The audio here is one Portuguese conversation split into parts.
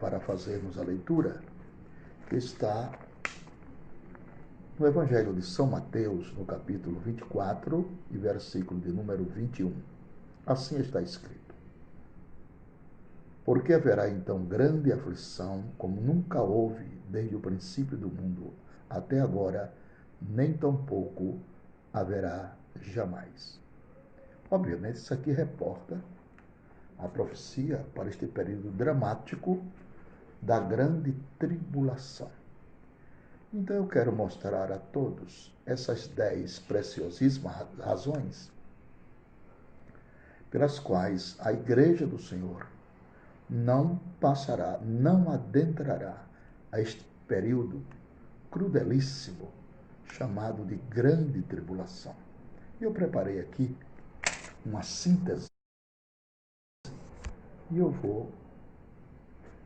para fazermos a leitura, que está no Evangelho de São Mateus, no capítulo 24 e versículo de número 21. Assim está escrito: Porque haverá então grande aflição, como nunca houve desde o princípio do mundo até agora, nem tampouco haverá jamais. Obviamente, isso aqui reporta a profecia para este período dramático da grande tribulação. Então eu quero mostrar a todos essas 10 preciosíssimas razões pelas quais a Igreja do Senhor não passará, não adentrará a este período crudelíssimo chamado de grande tribulação. Eu preparei aqui uma síntese e eu vou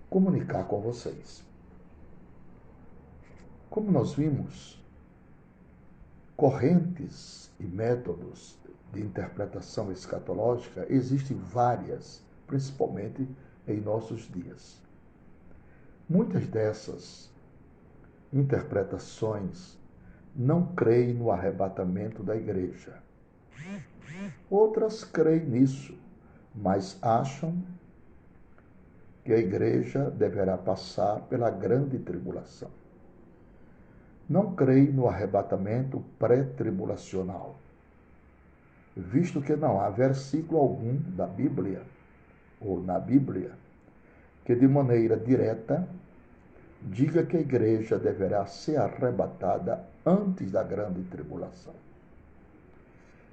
comunicar com vocês. Como nós vimos, correntes e métodos de interpretação escatológica existem várias, principalmente em nossos dias. Muitas dessas interpretações não creem no arrebatamento da igreja. Outras creem nisso, mas acham que a igreja deverá passar pela grande tribulação. Não creem no arrebatamento pré-tribulacional, visto que não há versículo algum da Bíblia, ou na Bíblia, que de maneira direta diga que a igreja deverá ser arrebatada antes da grande tribulação.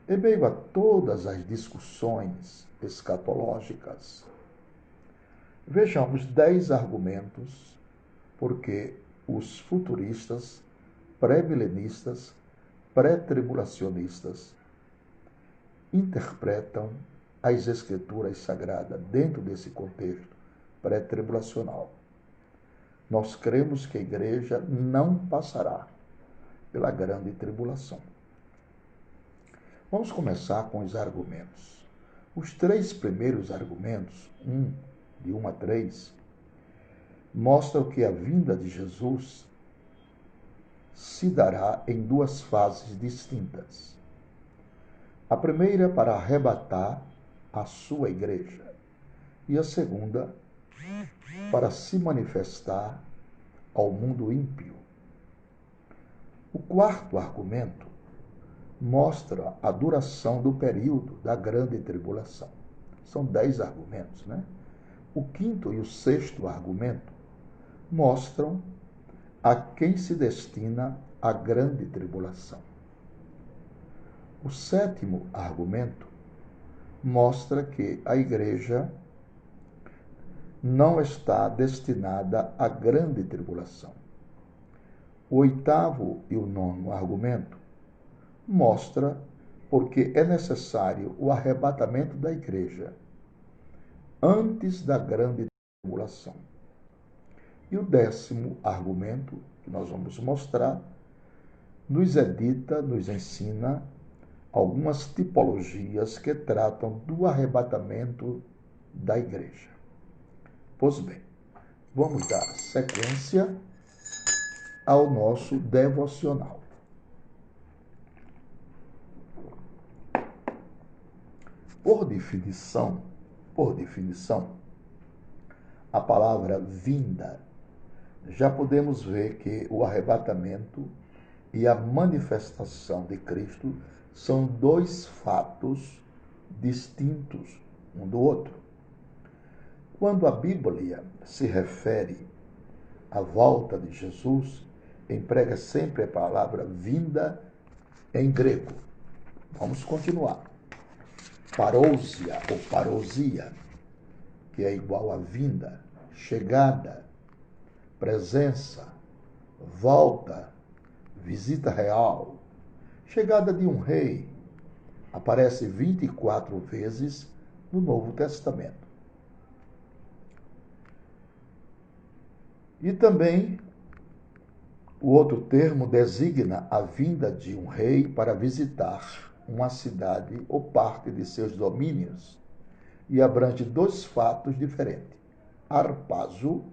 Em meio a todas as discussões escatológicas, vejamos 10 argumentos porque os futuristas, pré-milenistas, pré-tribulacionistas interpretam as Escrituras Sagradas dentro desse contexto pré-tribulacional. Nós cremos que a igreja não passará pela grande tribulação. Vamos começar com os argumentos. Os 3 primeiros argumentos, de 1 a 3, mostram que a vinda de Jesus se dará em 2 fases distintas. A primeira para arrebatar a sua igreja e a segunda para se manifestar ao mundo ímpio. O 4º argumento mostra a duração do período da grande tribulação. São 10 argumentos, né? O 5º e o 6º argumento mostram a quem se destina a grande tribulação. O 7º argumento mostra que a igreja não está destinada à grande tribulação. O 8º e o 9º argumento mostra porque é necessário o arrebatamento da igreja antes da grande tribulação. E o 10º argumento, que nós vamos mostrar, nos edita, nos ensina algumas tipologias que tratam do arrebatamento da igreja. Pois bem, vamos dar sequência ao nosso devocional. Por definição, a palavra vinda, já podemos ver que o arrebatamento e a manifestação de Cristo são 2 fatos distintos um do outro. Quando a Bíblia se refere à volta de Jesus, emprega sempre a palavra vinda em grego. Vamos continuar. Parousia ou parousia, que é igual a vinda, chegada, presença, volta, visita real, chegada de um rei, aparece 24 vezes no Novo Testamento. E também o outro termo designa a vinda de um rei para visitar uma cidade ou parte de seus domínios e abrange 2 fatos diferentes: harpazo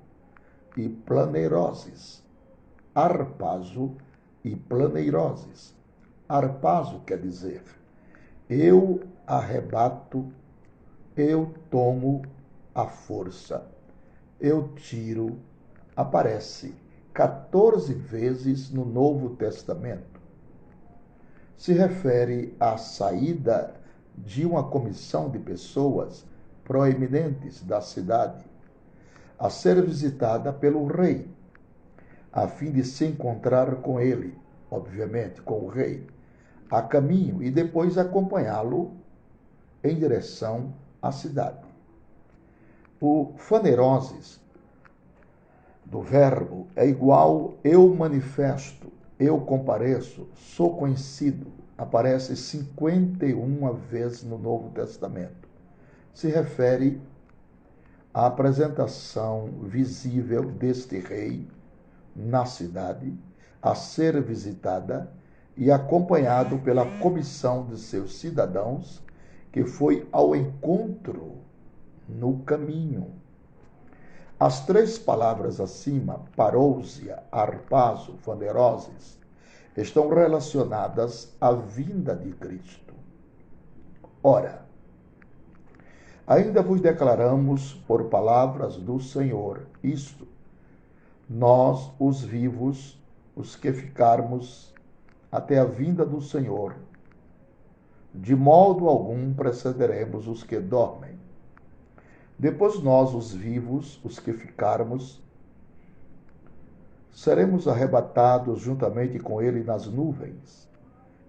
e planeiroses. Harpazo e planeiroses. Harpazo quer dizer, eu arrebato, eu tomo a força, eu tiro. Aparece 14 vezes no Novo Testamento. Se refere à saída de uma comissão de pessoas proeminentes da cidade a ser visitada pelo rei, a fim de se encontrar com ele, obviamente com o rei, a caminho e depois acompanhá-lo em direção à cidade. O faneiroses do verbo é igual eu manifesto, eu compareço, sou conhecido. Aparece 51 vezes no Novo Testamento. Se refere à apresentação visível deste rei na cidade, a ser visitada e acompanhado pela comissão de seus cidadãos, que foi ao encontro no caminho. As três palavras acima, parousia, harpazo, faneiroses, estão relacionadas à vinda de Cristo. Ora, ainda vos declaramos por palavras do Senhor isto: nós, os vivos, os que ficarmos até a vinda do Senhor, de modo algum precederemos os que dormem. Depois nós, os vivos, os que ficarmos, seremos arrebatados juntamente com ele nas nuvens,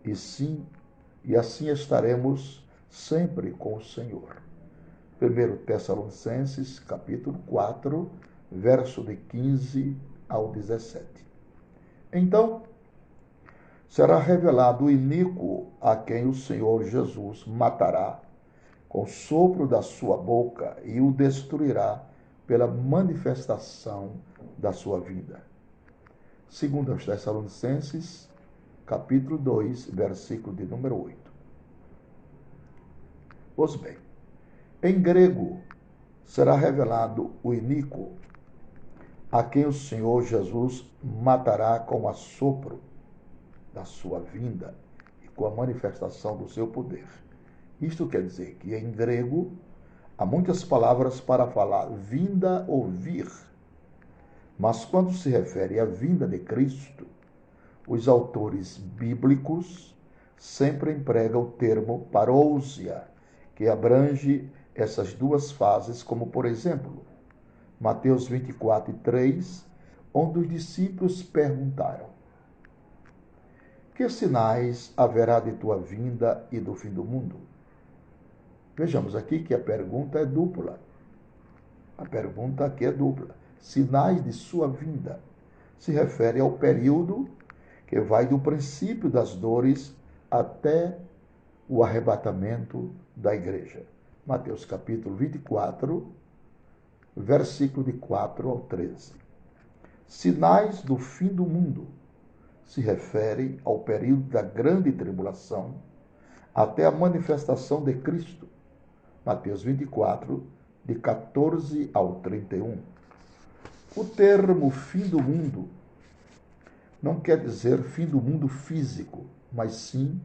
e assim estaremos sempre com o Senhor. 1 Tessalonicenses, capítulo 4, verso de 15 ao 17. Então, será revelado o iníquo a quem o Senhor Jesus matará com o sopro da sua boca e o destruirá pela manifestação da sua vinda. 2 Tessalonicenses, capítulo 2, versículo de número 8. Pois bem, em grego será revelado o iníquo, a quem o Senhor Jesus matará com o assopro da sua vinda e com a manifestação do seu poder. Isto quer dizer que em grego há muitas palavras para falar vinda ou vir, mas quando se refere à vinda de Cristo, os autores bíblicos sempre empregam o termo parousia, que abrange essas duas fases, como por exemplo, Mateus 24, 3, onde os discípulos perguntaram: que sinais haverá de tua vinda e do fim do mundo? Vejamos aqui que a pergunta é dupla. A pergunta aqui é dupla. Sinais de sua vinda se refere ao período que vai do princípio das dores até o arrebatamento da igreja. Mateus capítulo 24, versículo de 4 ao 13. Sinais do fim do mundo se refere ao período da grande tribulação até a manifestação de Cristo. Mateus 24, de 14 ao 31. O termo fim do mundo não quer dizer fim do mundo físico, mas sim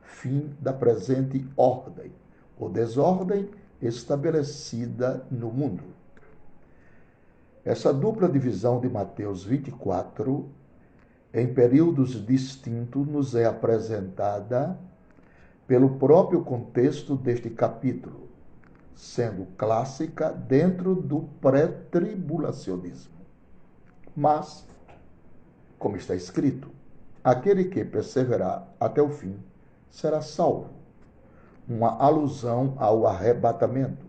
fim da presente ordem, ou desordem estabelecida no mundo. Essa dupla divisão de Mateus 24, em períodos distintos, nos é apresentada pelo próprio contexto deste capítulo, sendo clássica dentro do pré-tribulacionismo. Mas, como está escrito, aquele que perseverar até o fim será salvo. Uma alusão ao arrebatamento.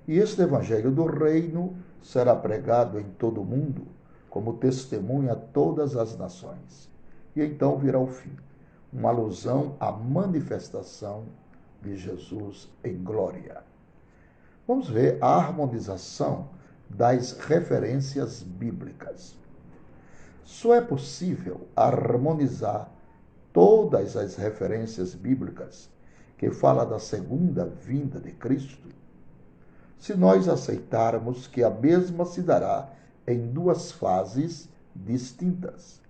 E este evangelho do reino será pregado em todo o mundo, como testemunha a todas as nações. E então virá o fim. Uma alusão à manifestação de Jesus em glória. Vamos ver a harmonização das referências bíblicas. Só é possível harmonizar todas as referências bíblicas que falam da segunda vinda de Cristo se nós aceitarmos que a mesma se dará em duas fases distintas.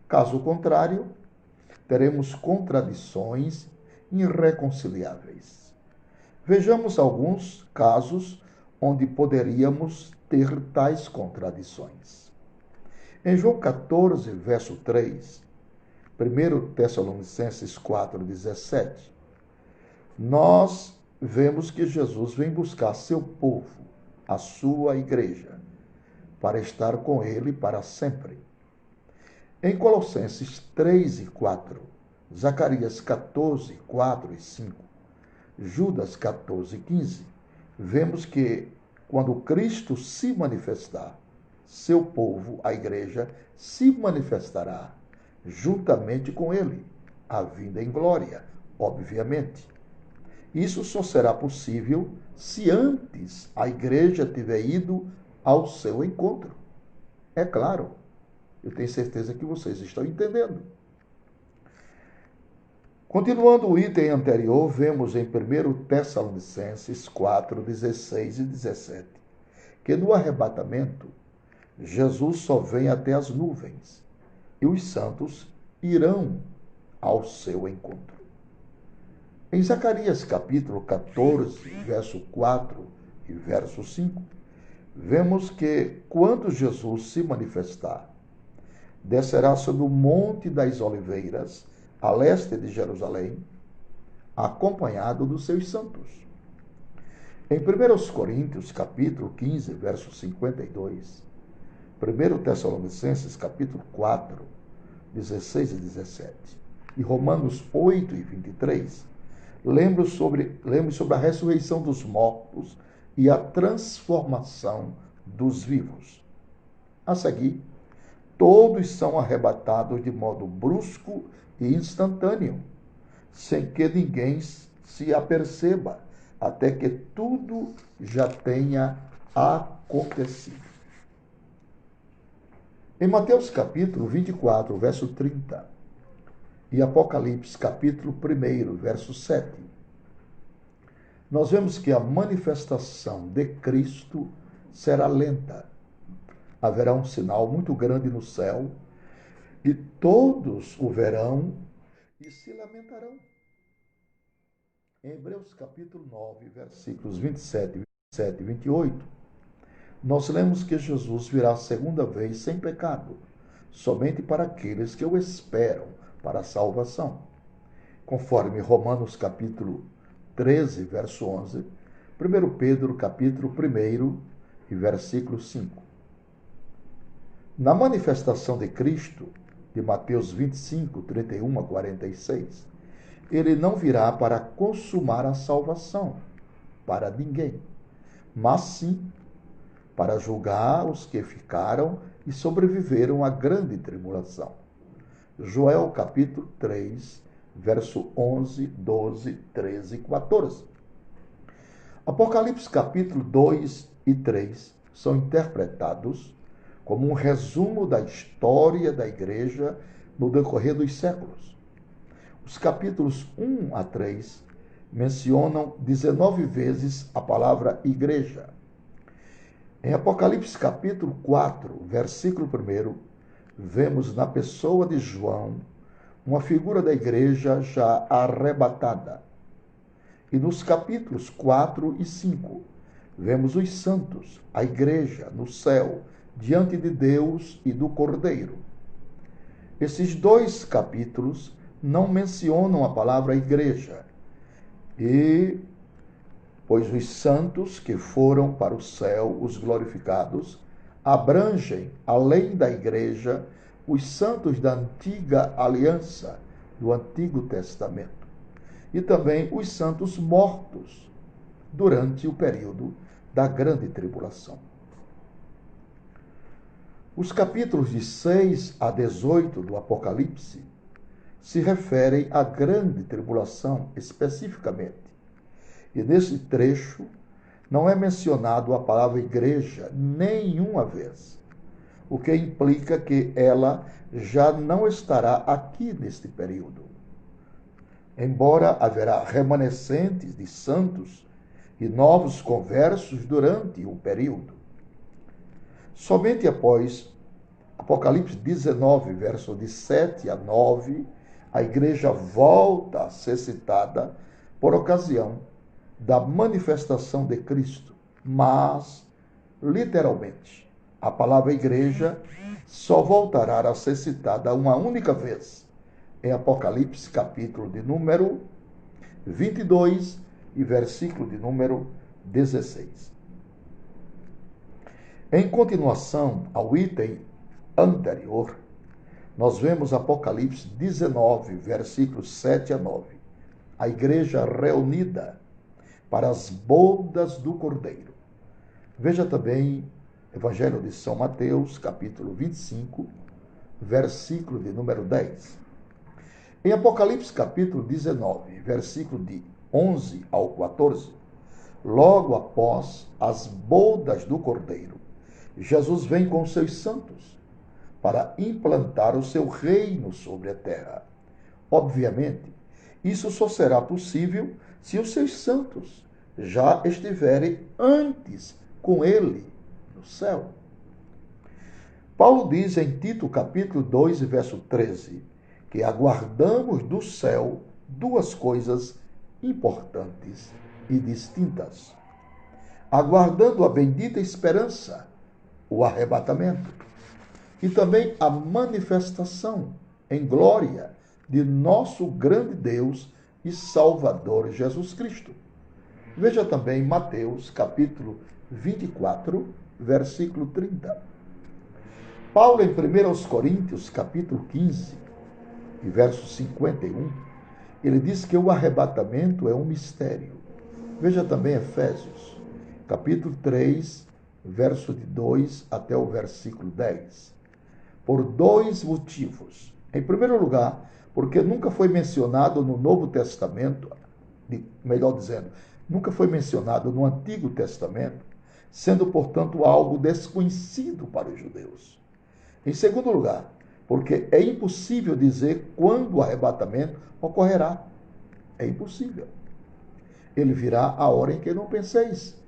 Caso contrário, teremos contradições irreconciliáveis. Vejamos alguns casos onde poderíamos ter tais contradições. Em João 14, verso 3, 1 Tessalonicenses 4,17, nós vemos que Jesus vem buscar seu povo, a sua igreja, para estar com ele para sempre. Em Colossenses 3 e 4, Zacarias 14, 4 e 5, Judas 14 e 15, vemos que quando Cristo se manifestar, seu povo, a igreja, se manifestará juntamente com ele, a vinda em glória, obviamente. Isso só será possível se antes a igreja tiver ido ao seu encontro. É claro, eu tenho certeza que vocês estão entendendo. Continuando o item anterior, vemos em 1 Tessalonicenses 4, 16 e 17, que no arrebatamento, Jesus só vem até as nuvens e os santos irão ao seu encontro. Em Zacarias capítulo 14, verso 4 e verso 5, vemos que quando Jesus se manifestar, descerá sobre o Monte das Oliveiras, a leste de Jerusalém, acompanhado dos seus santos. Em 1 Coríntios, capítulo 15, verso 52, 1 Tessalonicenses, capítulo 4, 16 e 17, e Romanos 8 e 23, lembre sobre a ressurreição dos mortos e a transformação dos vivos. A seguir, todos são arrebatados de modo brusco e instantâneo, sem que ninguém se aperceba, até que tudo já tenha acontecido. Em Mateus capítulo 24, verso 30, e Apocalipse capítulo 1, verso 7, nós vemos que a manifestação de Cristo será lenta. Haverá um sinal muito grande no céu, e todos o verão e se lamentarão. Em Hebreus capítulo 9, versículos 27 e 28, nós lemos que Jesus virá a segunda vez sem pecado, somente para aqueles que o esperam para a salvação. Conforme Romanos capítulo 13, verso 11, 1 Pedro capítulo 1 e versículo 5. Na manifestação de Cristo, de Mateus 25, 31 a 46, ele não virá para consumar a salvação para ninguém, mas sim para julgar os que ficaram e sobreviveram à grande tribulação. Joel capítulo 3, verso 11, 12, 13 e 14. Apocalipse capítulo 2 e 3 são interpretados como um resumo da história da igreja no decorrer dos séculos. Os capítulos 1 a 3 mencionam 19 vezes a palavra igreja. Em Apocalipse capítulo 4, versículo 1, vemos na pessoa de João uma figura da igreja já arrebatada. E nos capítulos 4 e 5, vemos os santos, a igreja, no céu, diante de Deus e do Cordeiro. Esses dois capítulos não mencionam a palavra igreja, pois os santos que foram para o céu, os glorificados, abrangem, além da igreja, os santos da antiga aliança, do Antigo Testamento, e também os santos mortos durante o período da grande tribulação. Os capítulos de 6 a 18 do Apocalipse se referem à grande tribulação especificamente. E nesse trecho não é mencionado a palavra igreja nenhuma vez, o que implica que ela já não estará aqui neste período. Embora haverá remanescentes de santos e novos conversos durante o período. Somente após Apocalipse 19, verso de 7 a 9, a igreja volta a ser citada por ocasião da manifestação de Cristo. Mas, literalmente, a palavra igreja só voltará a ser citada uma única vez, em Apocalipse, capítulo de número 22 e versículo de número 16. Em continuação ao item anterior, nós vemos Apocalipse 19, versículos 7 a 9. A igreja reunida para as bodas do Cordeiro. Veja também Evangelho de São Mateus, capítulo 25, versículo de número 10. Em Apocalipse, capítulo 19, versículo de 11 ao 14, logo após as bodas do Cordeiro, Jesus vem com seus santos para implantar o seu reino sobre a terra. Obviamente, isso só será possível se os seus santos já estiverem antes com ele no céu. Paulo diz em Tito, capítulo 2, verso 13, que aguardamos do céu duas coisas importantes e distintas. Aguardando a bendita esperança, o arrebatamento, e também a manifestação em glória de nosso grande Deus e Salvador Jesus Cristo. Veja também Mateus, capítulo 24, versículo 30. Paulo, em 1 Coríntios, capítulo 15, e verso 51, ele diz que o arrebatamento é um mistério. Veja também Efésios, capítulo 3, verso de 2 até o versículo 10. Por dois motivos. Em primeiro lugar, porque nunca foi mencionado no Novo Testamento, melhor dizendo, nunca foi mencionado no Antigo Testamento, sendo, portanto, algo desconhecido para os judeus. Em segundo lugar, porque é impossível dizer quando o arrebatamento ocorrerá. É impossível. Ele virá a hora em que não penseis,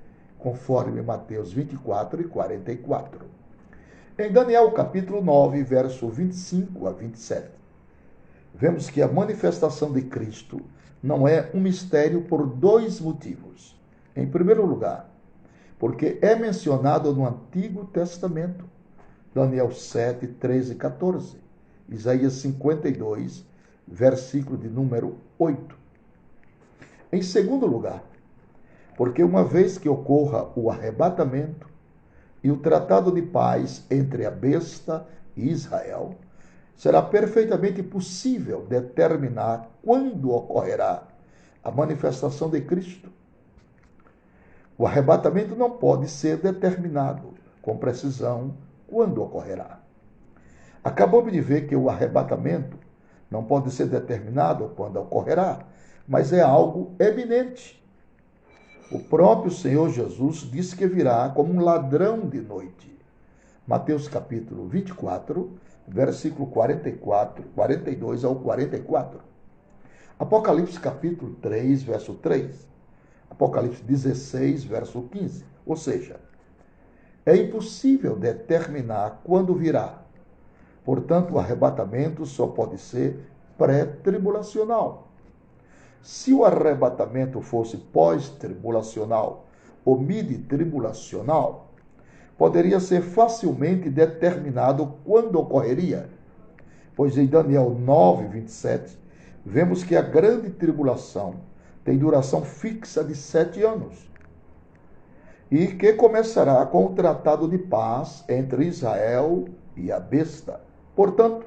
conforme Mateus 24 e 44. Em Daniel, capítulo 9, verso 25 a 27, vemos que a manifestação de Cristo não é um mistério por dois motivos. Em primeiro lugar, porque é mencionado no Antigo Testamento, Daniel 7, 13 e 14, Isaías 52, versículo de número 8. Em segundo lugar, porque uma vez que ocorra o arrebatamento e o tratado de paz entre a besta e Israel, será perfeitamente possível determinar quando ocorrerá a manifestação de Cristo. O arrebatamento não pode ser determinado com precisão quando ocorrerá. Acabamos de ver que o arrebatamento não pode ser determinado quando ocorrerá, mas é algo eminente. O próprio Senhor Jesus disse que virá como um ladrão de noite. Mateus capítulo 24, versículo 42 ao 44. Apocalipse capítulo 3, verso 3. Apocalipse 16, verso 15. Ou seja, é impossível determinar quando virá. Portanto, o arrebatamento só pode ser pré-tribulacional. Se o arrebatamento fosse pós-tribulacional ou mid-tribulacional, poderia ser facilmente determinado quando ocorreria, pois em Daniel 9, 27, vemos que a grande tribulação tem duração fixa de 7 anos e que começará com o tratado de paz entre Israel e a besta. Portanto,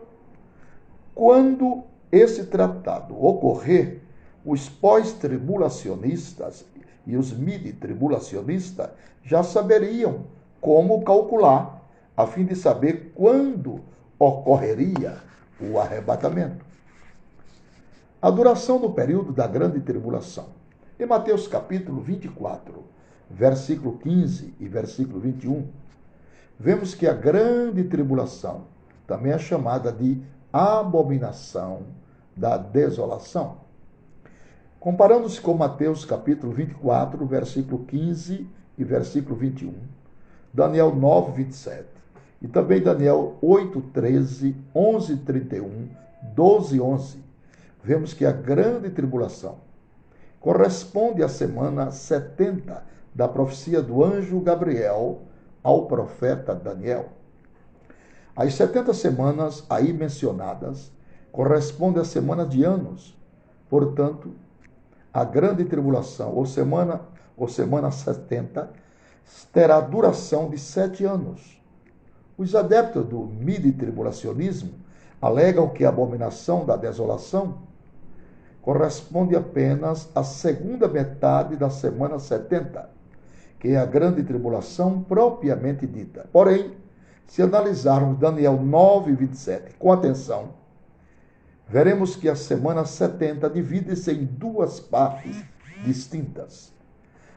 quando esse tratado ocorrer, os pós-tribulacionistas e os mid-tribulacionistas já saberiam como calcular, a fim de saber quando ocorreria o arrebatamento. A duração do período da grande tribulação. Em Mateus capítulo 24, versículo 15 e versículo 21, vemos que a grande tribulação também é chamada de abominação da desolação. Comparando-se com Mateus capítulo 24, versículo 15 e versículo 21, Daniel 9, 27 E também Daniel 8:13, 11:31, 12:11. Vemos que a grande tribulação corresponde à semana 70 da profecia do anjo Gabriel ao profeta Daniel. As 70 semanas aí mencionadas correspondem à semana de anos. Portanto, a grande tribulação, ou semana 70, terá duração de 7 anos. Os adeptos do midi-tribulacionismo alegam que a abominação da desolação corresponde apenas à segunda metade da semana 70, que é a grande tribulação propriamente dita. Porém, se analisarmos Daniel 9:27 com atenção, veremos que a semana 70 divide-se em duas partes distintas.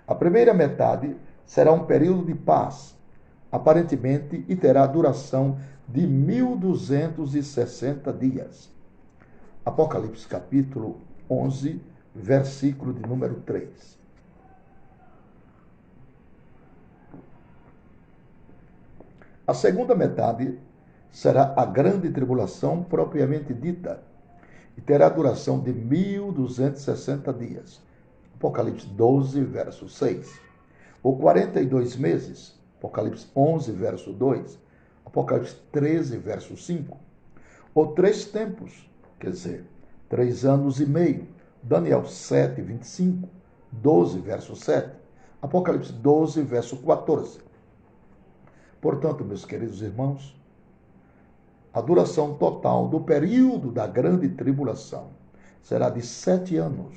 A primeira metade será um período de paz, aparentemente, e terá duração de 1260 dias. Apocalipse capítulo 11, versículo de número 3. A segunda metade será a grande tribulação propriamente dita e terá duração de 1260 dias. Apocalipse 12, verso 6. Ou 42 meses. Apocalipse 11, verso 2. Apocalipse 13, verso 5. Ou 3 tempos, quer dizer, 3 anos e meio. Daniel 7, 25. 12, verso 7. Apocalipse 12, verso 14. Portanto, meus queridos irmãos, a duração total do período da grande tribulação será de 7 anos,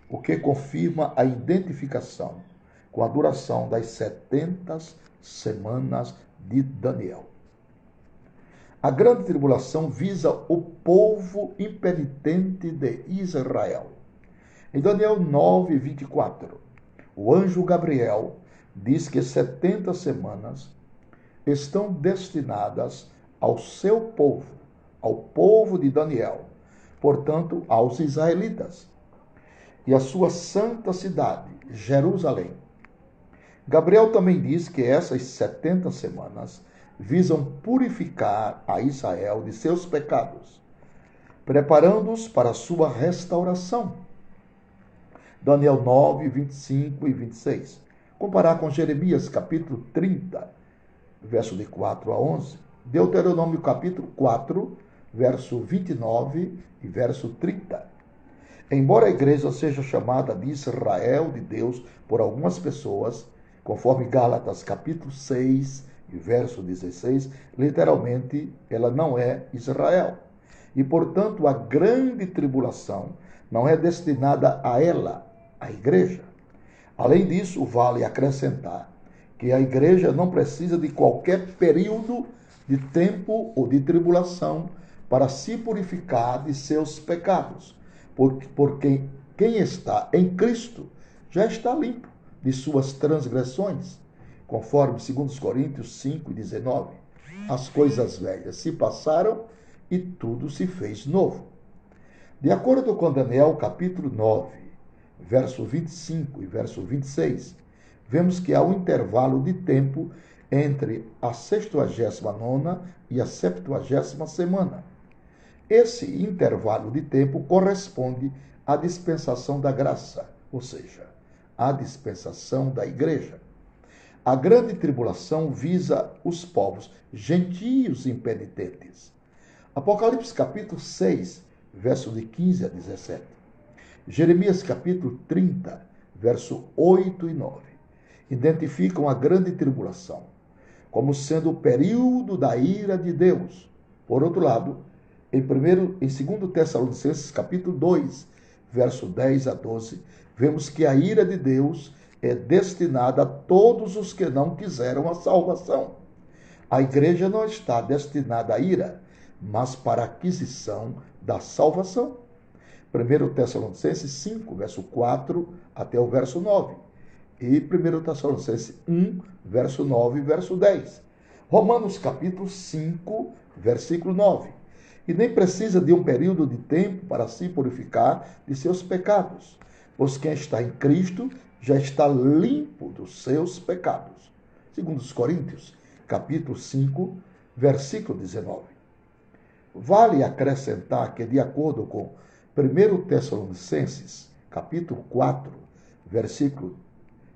o que confirma a identificação com a duração das 70 semanas de Daniel. A grande tribulação visa o povo impenitente de Israel. Em Daniel 9:24, o anjo Gabriel diz que 70 semanas estão destinadas ao seu povo, ao povo de Daniel, portanto, aos israelitas, e a sua santa cidade, Jerusalém. Gabriel também diz que essas 70 semanas visam purificar a Israel de seus pecados, preparando-os para a sua restauração. Daniel 9, 25 e 26. Comparar com Jeremias capítulo 30, verso de 4 a 11, Deuteronômio capítulo 4, verso 29 e verso 30. Embora a igreja seja chamada de Israel de Deus por algumas pessoas, conforme Gálatas capítulo 6 e verso 16, literalmente ela não é Israel. E, portanto, a grande tribulação não é destinada a ela, a igreja. Além disso, vale acrescentar que a igreja não precisa de qualquer período de tempo ou de tribulação para se purificar de seus pecados, porque quem está em Cristo já está limpo de suas transgressões, conforme 2 Coríntios 5:19. As coisas velhas se passaram e tudo se fez novo. De acordo com Daniel capítulo 9, verso 25 e verso 26, vemos que há um intervalo de tempo entre a 69ª e a 70ª semana. Esse intervalo de tempo corresponde à dispensação da graça, ou seja, à dispensação da igreja. A grande tribulação visa os povos gentios impenitentes. Apocalipse capítulo 6, verso de 15 a 17. Jeremias capítulo 30, verso 8 e 9. Identificam a grande tribulação como sendo o período da ira de Deus. Por outro lado, em 2 Tessalonicenses capítulo 2, verso 10 a 12, vemos que a ira de Deus é destinada a todos os que não quiseram a salvação. A igreja não está destinada à ira, mas para a aquisição da salvação. 1 Tessalonicenses 5, verso 4 até o verso 9. E 1 Tessalonicenses 1, verso 9 e verso 10. Romanos capítulo 5, versículo 9. E nem precisa de um período de tempo para se purificar de seus pecados, pois quem está em Cristo já está limpo dos seus pecados. 2 Coríntios capítulo 5, versículo 19. Vale acrescentar que, de acordo com 1 Tessalonicenses, capítulo 4, versículo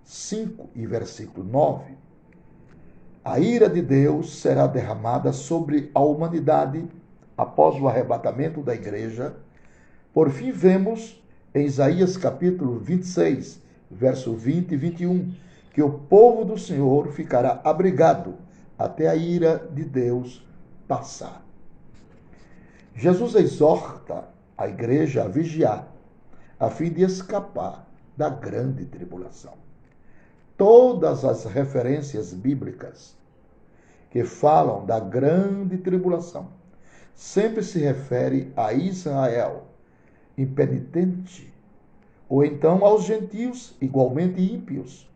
5 e versículo 9, a ira de Deus será derramada sobre a humanidade após o arrebatamento da igreja. Por fim, vemos em Isaías capítulo 26, verso 20 e 21, que o povo do Senhor ficará abrigado até a ira de Deus passar. Jesus exorta a igreja a vigiar, a fim de escapar da grande tribulação. Todas as referências bíblicas que falam da grande tribulação sempre se refere a Israel impenitente, ou então aos gentios igualmente ímpios.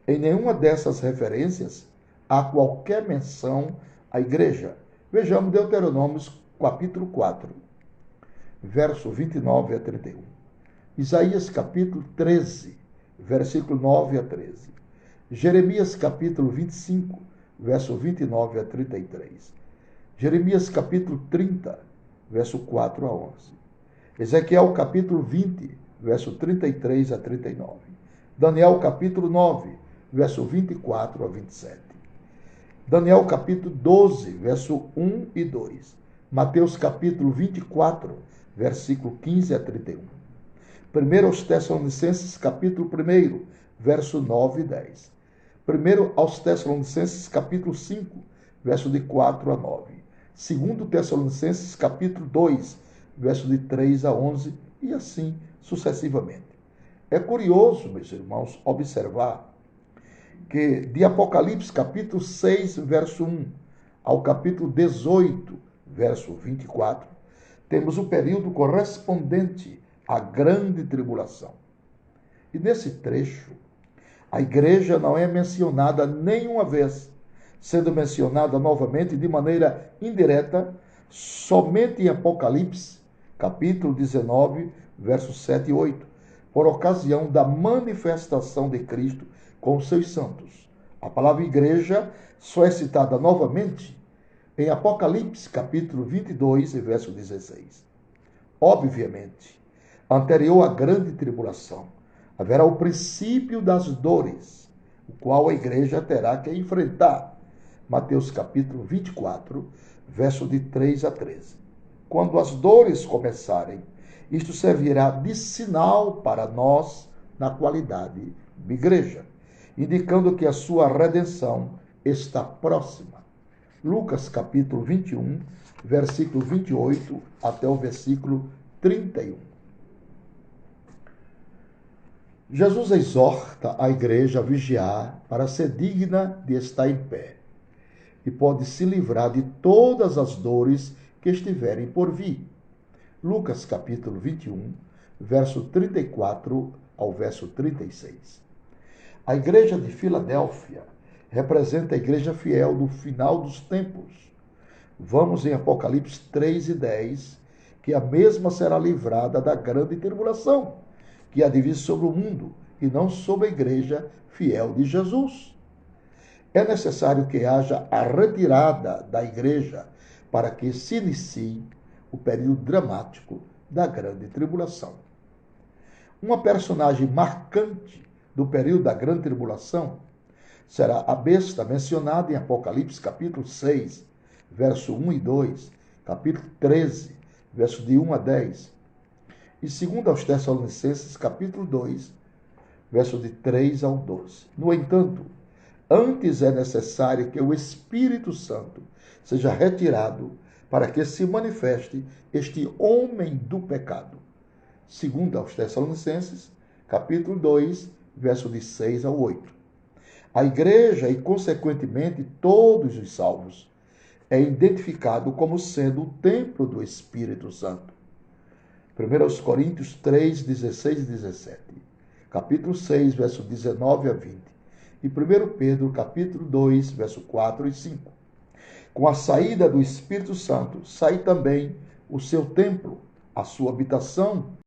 Em nenhuma dessas referências há qualquer menção à igreja. Vejamos Deuteronômio capítulo 4, verso 29 a 31. Isaías capítulo 13, versículo 9 a 13. Jeremias capítulo 25, verso 29 a 33. Jeremias capítulo 30, verso 4 a 11. Ezequiel capítulo 20, verso 33 a 39. Daniel capítulo 9, verso 24 a 27. Daniel capítulo 12, verso 1 e 2. Mateus capítulo 24, versículo 15 a 31. 1 aos Tessalonicenses capítulo 1, verso 9 e 10. 1 aos Tessalonicenses capítulo 5, verso de 4 a 9. 2 Tessalonicenses capítulo 2, verso de 3 a 11 e assim sucessivamente. É curioso, meus irmãos, observar que de Apocalipse capítulo 6, verso 1 ao capítulo 18, verso 24, temos o período correspondente à grande tribulação. E nesse trecho, a igreja não é mencionada nenhuma vez, sendo mencionada novamente de maneira indireta somente em Apocalipse, capítulo 19, versos 7 e 8, por ocasião da manifestação de Cristo com os seus santos. A palavra igreja só é citada novamente em Apocalipse, capítulo 22, verso 16. Obviamente, anterior à grande tribulação, haverá o princípio das dores, o qual a igreja terá que enfrentar. Mateus capítulo 24, verso de 3 a 13. Quando as dores começarem, isto servirá de sinal para nós na qualidade de igreja, indicando que a sua redenção está próxima. Lucas capítulo 21, versículo 28 até o versículo 31. Jesus exorta a igreja a vigiar para ser digna de estar em pé e pode se livrar de todas as dores que estiverem por vir. Lucas capítulo 21, verso 34 ao verso 36. A igreja de Filadélfia representa a igreja fiel do final dos tempos. Vamos em Apocalipse 3 e 10, que a mesma será livrada da grande tribulação, que há de vir sobre o mundo, e não sobre a igreja fiel de Jesus. É necessário que haja a retirada da igreja para que se inicie o período dramático da grande tribulação. Uma personagem marcante do período da grande tribulação será a besta mencionada em Apocalipse capítulo 6, verso 1 e 2, capítulo 13, verso de 1 a 10, e 2 aos Tessalonicenses capítulo 2, verso de 3 ao 12. No entanto, antes é necessário que o Espírito Santo seja retirado para que se manifeste este homem do pecado. 2 aos Tessalonicenses, capítulo 2, verso de 6 ao 8. A igreja e, consequentemente, todos os salvos é identificado como sendo o templo do Espírito Santo. 1 Coríntios 3, 16 e 17. Capítulo 6, verso 19 a 20. E 1 Pedro, capítulo 2, verso 4 e 5. Com a saída do Espírito Santo, sai também o seu templo, a sua habitação,